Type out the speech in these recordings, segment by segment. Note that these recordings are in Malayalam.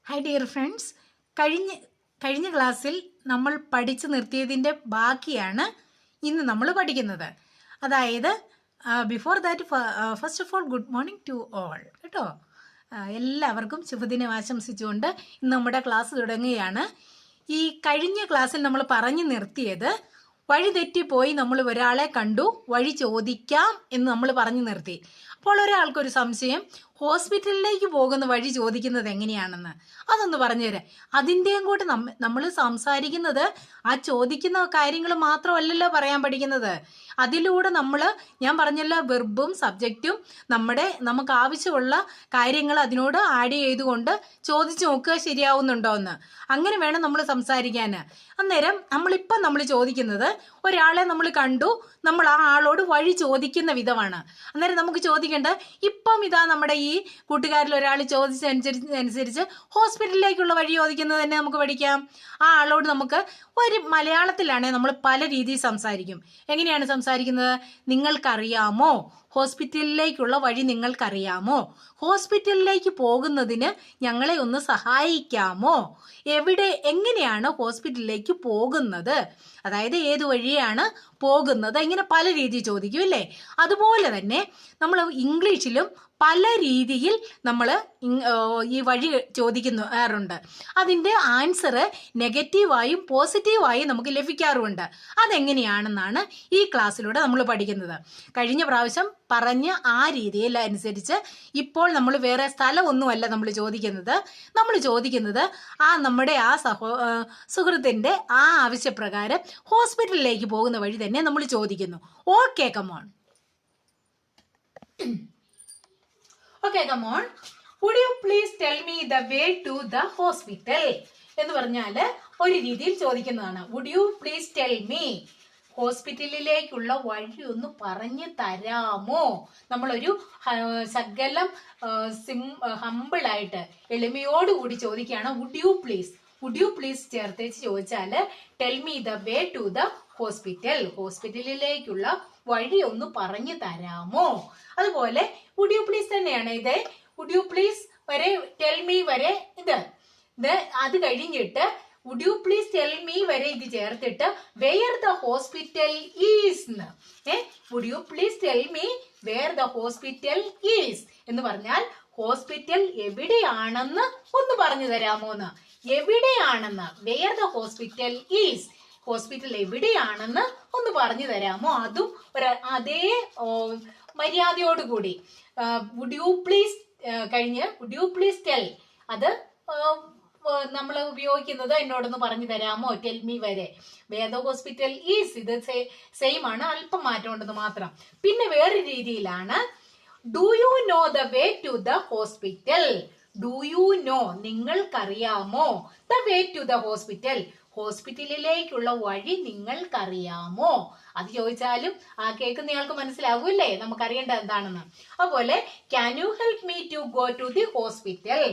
ഹായ് ഡിയർ ഫ്രണ്ട്സ്, കഴിഞ്ഞ ക്ലാസ്സിൽ നമ്മൾ പഠിച്ചു നിർത്തിയതിൻ്റെ ബാക്കിയാണ് ഇന്ന് നമ്മൾ പഠിക്കുന്നത്. അതായത് before that first of all good morning to all കേട്ടോ. എല്ലാവർക്കും ശുഭദിനം ആശംസിച്ചുകൊണ്ട് ഇന്ന് നമ്മുടെ ക്ലാസ് തുടങ്ങുകയാണ്. ഈ കഴിഞ്ഞ ക്ലാസ്സിൽ നമ്മൾ പറഞ്ഞു നിർത്തിയത് വഴി തെറ്റിപ്പോയി നമ്മൾ ഒരാളെ കണ്ടു, വഴി ചോദിക്കാം എന്ന് നമ്മൾ പറഞ്ഞു നിർത്തി. അപ്പോൾ ഒരാൾക്കൊരു സംശയം, ഹോസ്പിറ്റലിലേക്ക് പോകുന്ന വഴി ചോദിക്കുന്നത് എങ്ങനെയാണെന്ന് അതൊന്ന് പറഞ്ഞുതരാം. അതിൻ്റെയും കൂടെ നമ്മൾ സംസാരിക്കുന്നത് ആ ചോദിക്കുന്ന കാര്യങ്ങൾ മാത്രമല്ലല്ലോ പറയാൻ പഠിക്കുന്നത്. അതിലൂടെ ഞാൻ പറഞ്ഞല്ലോ, വെർബും സബ്ജക്റ്റും നമുക്ക് ആവശ്യമുള്ള കാര്യങ്ങൾ അതിനോട് ആഡ് ചെയ്തുകൊണ്ട് ചോദിച്ചു നോക്കുക ശരിയാവുന്നുണ്ടോ എന്ന്. അങ്ങനെ വേണം നമ്മൾ സംസാരിക്കാൻ. അന്നേരം നമ്മൾ ചോദിക്കുന്നത്, ഒരാളെ നമ്മൾ കണ്ടു, നമ്മൾ ആ ആളോട് വഴി ചോദിക്കുന്ന വിധമാണ്. അന്നേരം നമുക്ക് ചോദിക്കേണ്ടത്, ഇപ്പം ഇതാ നമ്മുടെ ഈ കൂട്ടുകാരിൽ ഒരാൾ ചോദിച്ചനുസരിച്ച് ഹോസ്പിറ്റലിലേക്കുള്ള വഴി ചോദിക്കുന്നത് തന്നെ നമുക്ക് പഠിക്കാം. ആ ആളോട് നമുക്ക് ഒരു മലയാളത്തിലാണെങ്കിൽ നമ്മൾ പല രീതിയിൽ സംസാരിക്കും. എങ്ങനെയാണ് സംസാരിക്കുന്നത്? നിങ്ങൾക്കറിയാമോ ഹോസ്പിറ്റലിലേക്കുള്ള വഴി? നിങ്ങൾക്കറിയാമോ ഹോസ്പിറ്റലിലേക്ക് പോകുന്നതിന് ഞങ്ങളെ ഒന്ന് സഹായിക്കാമോ? എങ്ങനെയാണ് ഹോസ്പിറ്റലിലേക്ക് പോകുന്നത്? അതായത് ഏത് വഴിയാണ് പോകുന്നത്? ഇങ്ങനെ പല രീതിയിൽ ചോദിക്കും ഇല്ലേ? അതുപോലെ തന്നെ നമ്മൾ ഇംഗ്ലീഷിലും പല രീതിയിൽ നമ്മൾ ഈ വഴി ചോദിക്കാറുണ്ട്. അതിൻ്റെ ആൻസർ നെഗറ്റീവായും പോസിറ്റീവായും നമുക്ക് ലഭിക്കാറുമുണ്ട്. അതെങ്ങനെയാണെന്നാണ് ഈ ക്ലാസ്സിലൂടെ നമ്മൾ പഠിക്കുന്നത്. കഴിഞ്ഞ പ്രാവശ്യം പറഞ്ഞ ആ രീതിയിൽ അനുസരിച്ച് ഇപ്പോൾ നമ്മൾ വേറെ സ്ഥലമൊന്നുമല്ല നമ്മൾ ചോദിക്കുന്നത് നമ്മുടെ സുഹൃത്തിൻ്റെ ആ ആവശ്യപ്രകാരം ഹോസ്പിറ്റലിലേക്ക് പോകുന്ന വഴി തന്നെ നമ്മൾ ചോദിക്കുന്നു. Okay, come on. Okay, come on. Would you please tell me the way to the hospital? എന്ന് പറഞ്ഞാൽ ഒരു രീതിയിൽ ചോദിക്കുന്നതാണ്. Would you please tell me? ഹോസ്പിറ്റലിലേക്കുള്ള വഴി ഒന്ന് പറഞ്ഞു തരാമോ? നമ്മളൊരു ശകലം ഹമ്പിളായിട്ട് എളിമയോടുകൂടി ചോദിക്കുകയാണ്. വുഡ് യു പ്ലീസ് ചേർത്തേച്ച് ചോദിച്ചാൽ tell me the way to the hospital. ഹോസ്പിറ്റലിലേക്കുള്ള വഴി ഒന്ന് പറഞ്ഞു തരാമോ? അതുപോലെ വുഡ് യു പ്ലീസ് തന്നെയാണ് ഇത്. വുഡ് യു പ്ലീസ് വരെ ടെൽ മീ വരെ ഇത് അത് കഴിഞ്ഞിട്ട് would you please tell me വരെ ഇത് ചേർത്തിട്ട് where the hospital is. Would you please tell me where the hospital is എന്ന് പറഞ്ഞാൽ ഹോസ്പിറ്റൽ എവിടെയാണെന്ന് ഒന്ന് പറഞ്ഞു തരാമോ എന്ന്. എവിടെയാണെന്ന്, where the hospital is, hospital എവിടെയാണെന്ന് ഒന്ന് പറഞ്ഞു തരാമോ? അതും അതേ മര്യാദയോടുകൂടി വുഡ് യു പ്ലീസ് കഴിഞ്ഞ് വുഡ് യു പ്ലീസ് ടെൽ, അത് നമ്മൾ ഉപയോഗിക്കുന്നത് എന്നോടൊന്ന് പറഞ്ഞു തരാമോ, ടെൽ മീ വരെ. വേർ ദ ഹോസ്പിറ്റൽ ഈസ്, ഇത് സെയിം ആണ്, അല്പം മാറ്റം ഉണ്ടെന്ന് മാത്രം. പിന്നെ വേറെ രീതിയിലാണ് do you know the way to the hospital. Do you know, നിങ്ങൾക്കറിയാമോ, the way to the hospital, ഹോസ്പിറ്റലിലേക്കുള്ള വഴി നിങ്ങൾക്കറിയാമോ? അത് ചോദിച്ചാലും ആ കേൾക്കുന്നയാൾക്ക് മനസ്സിലാകൂല്ലേ, നമുക്കറിയേണ്ടത് എന്താണെന്ന്. അതുപോലെ can you help me to go to the hospital,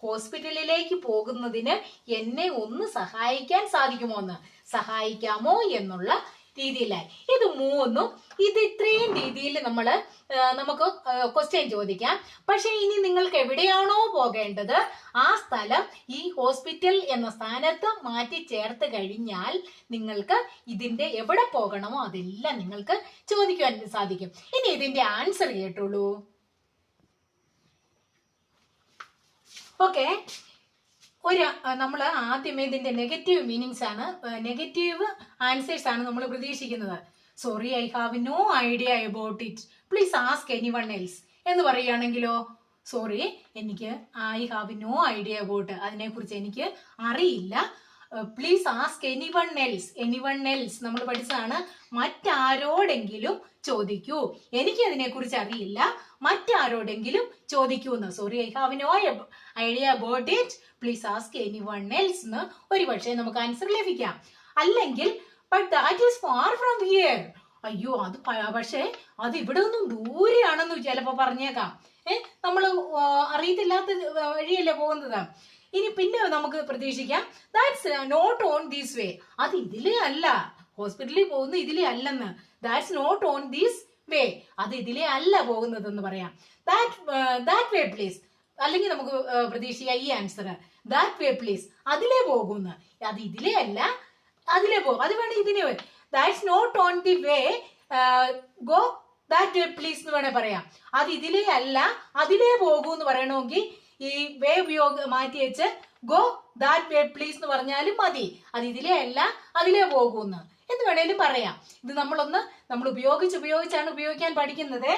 ഹോസ്പിറ്റലിലേക്ക് പോകുന്നതിന് എന്നെ ഒന്ന് സഹായിക്കാൻ സാധിക്കുമോ എന്ന്, സഹായിക്കാമോ എന്നുള്ള രീതിയിലായി. ഇത് മൂന്നും ഇത്രയും രീതിയിൽ നമുക്ക് ക്വസ്റ്റ്യൻ ചോദിക്കാം. പക്ഷെ ഇനി നിങ്ങൾക്ക് എവിടെയാണോ പോകേണ്ടത് ആ സ്ഥലം ഈ ഹോസ്പിറ്റൽ എന്ന സ്ഥാനത്ത് മാറ്റി ചേർത്ത് കഴിഞ്ഞാൽ നിങ്ങൾക്ക് ഇതിന്റെ എവിടെ പോകണമോ അതെല്ലാം നിങ്ങൾക്ക് ചോദിക്കുവാൻ സാധിക്കും. ഇനി ഇതിന്റെ ആൻസർ കേട്ടുള്ളൂ. ഓക്കെ, നമ്മൾ ആദ്യമേ ഇതിന്റെ നെഗറ്റീവ് മീനിങ്സ് ആണ്, നെഗറ്റീവ് ആൻസേഴ്സ് ആണ് നമ്മൾ പ്രതീക്ഷിക്കുന്നത്. Sorry, I have no idea about it, please ask anyone else എന്ന് പറയുകയാണെങ്കിലോ, sorry, I have no idea about, അതിനെക്കുറിച്ച് എനിക്ക് അറിയില്ല, പ്ലീസ് ആസ്ക് എനിവൺ എൽസ് നമ്മൾ പഠിച്ചതാണ്, മറ്റാരോടെങ്കിലും ചോദിക്കൂ, എനിക്ക് അതിനെക്കുറിച്ച് അറിയില്ല, മറ്റാരോടെങ്കിലും ചോദിക്കൂ എന്ന്. Sorry, I have no idea about it, please ask anyone else എന്ന് ഒരു പക്ഷേ നമുക്ക് ആൻസർ ലഭിക്കാം. അല്ലെങ്കിൽ but that is far from here, അയ്യോ അത് പക്ഷേ അത് ഇവിടെ ഒന്നും ദൂരെയാണെന്ന് ചിലപ്പോ പറഞ്ഞേക്കാം. നമ്മൾ അറിയത്തില്ലാത്ത വഴിയല്ലേ പോകുന്നത്. ഇനി പിന്നെ നമുക്ക് പ്രതീക്ഷിക്കാം that's not on this way, അത് ഇതിലേ അല്ല, ഹോസ്പിറ്റലിൽ പോകുന്ന ഇതിലേ അല്ലെന്ന്. That's not on this way, അത് ഇതിലേ അല്ല പോകുന്നതെന്ന് പറയാം. ദാറ്റ് വേ പ്ലീസ്, അല്ലെങ്കിൽ നമുക്ക് പ്രതീക്ഷിക്കാം ഈ ആൻസർ ദാറ്റ് വേ പ്ലീസ്, അതിലേ പോകുന്നു. അത് ഇതിലേ അല്ല, അതിലേ പോകും. അത് വേണം ഇതിനെ, that's not on the way, go that way please എന്ന് വേണേ പറയാം. അത് ഇതിലേ അല്ല, അതിലേ പോകൂ എന്ന് പറയണമെങ്കിൽ ഈ വേ ഉപയോഗം മാറ്റി വെച്ച് ഗോ ദാറ്റ് വേ പ്ലീസ് എന്ന് പറഞ്ഞാലും മതി. അത് ഇതിലേ അല്ല, അതിലേ പോകൂന്ന് എന്ന് വേണേലും പറയാം. ഇത് നമ്മൾ ഉപയോഗിച്ചാണ് ഉപയോഗിക്കാൻ പഠിക്കുന്നത്.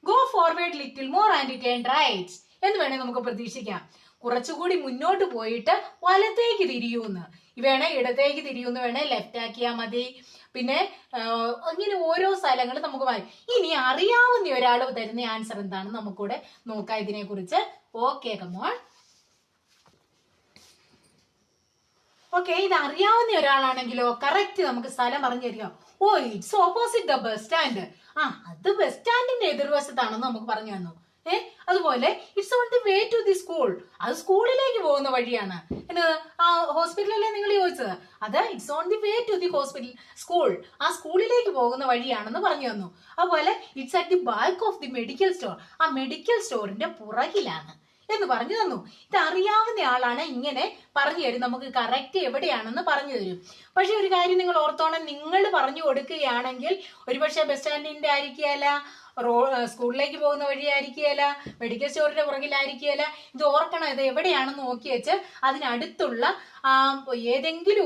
Go forward little more and turn right എന്ന് വേണേ നമുക്ക് പ്രതീക്ഷിക്കാം. കുറച്ചുകൂടി മുന്നോട്ട് പോയിട്ട് വലത്തേക്ക് തിരിയൂന്ന് വേണേ, ഇടത്തേക്ക് തിരിയൂന്ന് വേണേ ലെഫ്റ്റ് ആക്കിയാൽ മതി. പിന്നെ ഇങ്ങനെ ഓരോ സ്ഥലങ്ങൾ നമുക്ക് മാറി. ഇനി അറിയാവുന്ന ഒരാൾ തരുന്ന ആൻസർ എന്താണെന്ന് നമുക്കൂടെ നോക്കാം ഇതിനെ കുറിച്ച്. Okay come on. ഓക്കെ, ഇത് അറിയാവുന്ന ഒരാളാണെങ്കിലോ കറക്റ്റ് നമുക്ക് സ്ഥലം പറഞ്ഞു തരിക. Oh, it's opposite the bus stand. അത് ബസ് സ്റ്റാൻഡിന്റെ എതിർവശത്താണെന്ന് നമുക്ക് പറഞ്ഞു തന്നു. അതുപോലെ it's on the way to the school, അത് സ്കൂളിലേക്ക് പോകുന്ന വഴിയാണ്. ഹോസ്പിറ്റലല്ലേ നിങ്ങൾ ചോദിച്ചത്? അത് it's on the way to the hospital school, ആ സ്കൂളിലേക്ക് പോകുന്ന വഴിയാണെന്ന് പറഞ്ഞു തന്നു. അതുപോലെ it's at the back of the medical store, ആ മെഡിക്കൽ സ്റ്റോറിന്റെ പുറകിലാണ് എന്ന് പറഞ്ഞു തന്നു. ഇത് അറിയാവുന്ന ആളാണ് ഇങ്ങനെ പറഞ്ഞു തരും, നമുക്ക് കറക്റ്റ് എവിടെയാണെന്ന് പറഞ്ഞു തരും. പക്ഷെ ഒരു കാര്യം നിങ്ങൾ ഓർത്തോണം, നിങ്ങൾ പറഞ്ഞു കൊടുക്കുകയാണെങ്കിൽ ഒരുപക്ഷെ ബസ് സ്റ്റാൻഡിന്റെ ആയിരിക്കുകയല്ല, സ്കൂളിലേക്ക് പോകുന്ന വഴിയായിരിക്കുകയല്ല, മെഡിക്കൽ സ്റ്റോറിന്റെ പുറകിലായിരിക്കുകയല്ല. ഇത് ഓർക്കണം, ഇത് എവിടെയാണെന്ന് നോക്കി വെച്ച് അതിനടുത്തുള്ള ഏതെങ്കിലും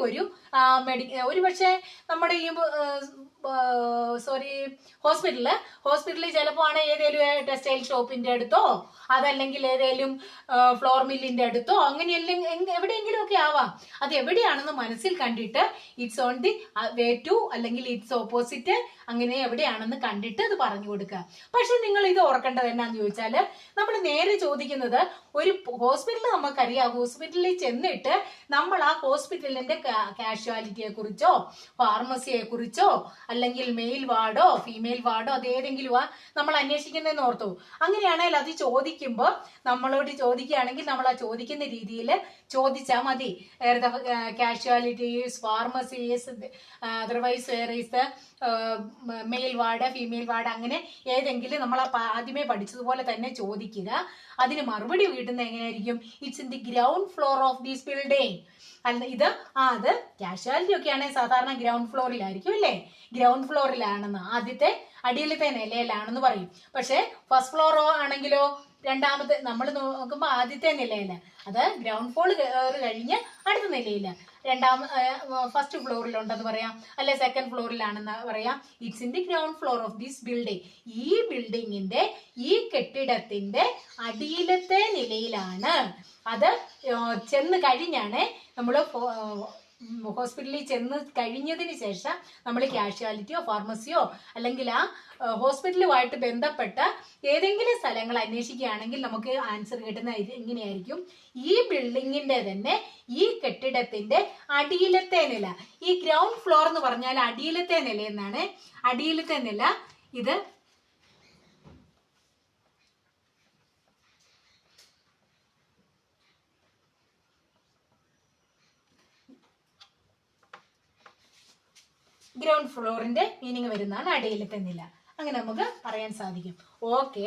ഒരു പക്ഷെ നമ്മുടെ ഈ ഹോസ്പിറ്റലിൽ ചിലപ്പോ ആണ് ഏതെങ്കിലും ടെക്സ്റ്റൈൽ ഷോപ്പിന്റെ അടുത്തോ അതല്ലെങ്കിൽ ഏതെങ്കിലും ഫ്ലോർ മില്ലിന്റെ അടുത്തോ അങ്ങനെയെല്ലാം എവിടെയെങ്കിലും ഒക്കെ ആവാം. അത് എവിടെയാണെന്ന് മനസ്സിൽ കണ്ടിട്ട് it's on the way to അല്ലെങ്കിൽ ഇറ്റ്സ് ഓപ്പോസിറ്റ് അങ്ങനെ എവിടെയാണെന്ന് കണ്ടിട്ട് അത് പറഞ്ഞു കൊടുക്കുക. പക്ഷെ നിങ്ങൾ ഇത് ഓർക്കേണ്ടത് എന്നാന്ന് ചോദിച്ചാല്, നമ്മൾ നേരെ ചോദിക്കുന്നത് ഒരു ഹോസ്പിറ്റൽ നമുക്കറിയാം, ഹോസ്പിറ്റലിൽ ചെന്നിട്ട് നമ്മൾ ആ ഹോസ്പിറ്റലിന്റെ കാഷ്വാലിറ്റിയെ കുറിച്ചോ ഫാർമസിയെ കുറിച്ചോ അല്ലെങ്കിൽ മെയിൽ വാർഡോ ഫീമെയിൽ വാർഡോ അത് ഏതെങ്കിലും നമ്മൾ അന്വേഷിക്കുന്നതെന്ന് ഓർത്തു. അങ്ങനെയാണെങ്കിൽ അത് ചോദിക്കുമ്പോൾ നമ്മളോട് ചോദിക്കുകയാണെങ്കിൽ നമ്മൾ ആ ചോദിക്കുന്ന രീതിയിൽ ചോദിച്ചാൽ മതി. Casualties, pharmacies, otherwise where is the male ward, female ward, അങ്ങനെ ഏതെങ്കിലും നമ്മൾ ആദ്യമേ പഠിച്ചതുപോലെ തന്നെ ചോദിക്കുക. അതിന് മറുപടി കിട്ടുന്നത് എങ്ങനെയായിരിക്കും? It's in the ground floor of these building. അത് കാഷ്വാലിറ്റി ഒക്കെ ആണെങ്കിൽ സാധാരണ ഗ്രൗണ്ട് ഫ്ലോറിലായിരിക്കും അല്ലേ? ഗ്രൗണ്ട് ഫ്ലോറിലാണെന്ന്, അടിയിലത്തെ നിലയിലാണെന്ന് പറയും. പക്ഷെ ഫസ്റ്റ് ഫ്ലോർ ആണെങ്കിലോ രണ്ടാമത്തെ നമ്മൾ നോക്കുമ്പോ ആദ്യത്തെ നിലയില്, അത് ഗ്രൗണ്ട് ഫ്ലോർ കഴിഞ്ഞ് അടുത്ത നിലയില് ഫസ്റ്റ് ഫ്ലോറിലുണ്ടെന്ന് പറയാം, അല്ലെ സെക്കൻഡ് ഫ്ലോറിലാണെന്ന് പറയാം. It's in the ground floor of this building. ഈ ബിൽഡിങ്ങിന്റെ ഈ കെട്ടിടത്തിന്റെ അടിയിലത്തെ നിലയിലാണ്. അത് ചെന്ന് കഴിഞ്ഞാണ് നമ്മൾ ഹോസ്പിറ്റലിൽ ചെന്ന് കഴിഞ്ഞതിന് ശേഷം നമ്മൾ കാഷ്വാലിറ്റിയോ ഫാർമസിയോ അല്ലെങ്കിൽ ആ ഹോസ്പിറ്റലുമായിട്ട് ബന്ധപ്പെട്ട ഏതെങ്കിലും സ്ഥലങ്ങൾ അന്വേഷിക്കുകയാണെങ്കിൽ നമുക്ക് ആൻസർ കിട്ടുന്ന ഇങ്ങനെയായിരിക്കും. ഈ ബിൽഡിങ്ങിന്റെ തന്നെ ഈ കെട്ടിടത്തിന്റെ അടിയിലത്തെ നില, ഈ ഗ്രൗണ്ട് ഫ്ലോർ എന്ന് പറഞ്ഞാൽ അടിയിലത്തെ നില എന്നാണ്. അടിയിലത്തെ നില ഇത് ഗ്രൗണ്ട് ഫ്ലോറിന്റെ മീനിങ് വരുന്നതാണ് അടിയിലത്തെ നില. അങ്ങനെ നമുക്ക് പറയാൻ സാധിക്കും. ഓക്കെ,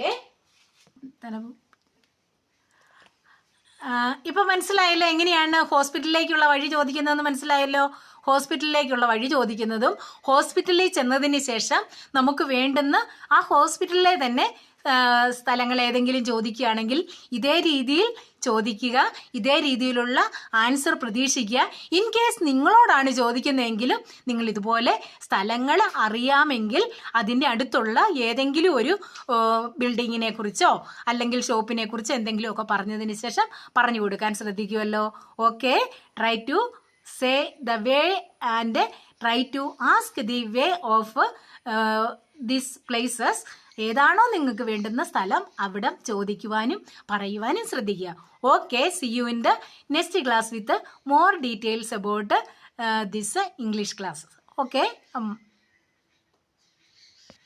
ഇപ്പൊ മനസ്സിലായല്ലോ എങ്ങനെയാണ് ഹോസ്പിറ്റലിലേക്കുള്ള വഴി ചോദിക്കുന്നതെന്ന് മനസ്സിലായല്ലോ. ഹോസ്പിറ്റലിലേക്കുള്ള വഴി ചോദിക്കുന്നതും ഹോസ്പിറ്റലിൽ ചെന്നതിന് ശേഷം നമുക്ക് വേണ്ടുന്ന ആ ഹോസ്പിറ്റലിലെ തന്നെ സ്ഥലങ്ങൾ ഏതെങ്കിലും ചോദിക്കുകയാണെങ്കിൽ ഇതേ രീതിയിൽ ചോദിക്കുക, ഇതേ രീതിയിലുള്ള ആൻസർ പ്രതീക്ഷിക്കുക. ഇൻ കേസ് നിങ്ങളോടാണ് ചോദിക്കുന്നതെങ്കിലും നിങ്ങൾ ഇതുപോലെ സ്ഥലങ്ങൾ അറിയാമെങ്കിൽ അതിൻ്റെ അടുത്തുള്ള ഏതെങ്കിലും ഒരു ബിൽഡിങ്ങിനെ കുറിച്ചോ അല്ലെങ്കിൽ ഷോപ്പിനെ കുറിച്ചോ എന്തെങ്കിലുമൊക്കെ പറഞ്ഞതിന് ശേഷം പറഞ്ഞു കൊടുക്കാൻ ശ്രദ്ധിക്കുമല്ലോ. Okay, try to say the way and try to ask the way of this places. ഏതാണോ നിങ്ങൾക്ക് വേണ്ടുന്ന സ്ഥലം അവിടെ ചോദിക്കുവാനും പറയുവാനും ശ്രദ്ധിക്കുക. Okay, see you in the next class with more details about this English class. Okay.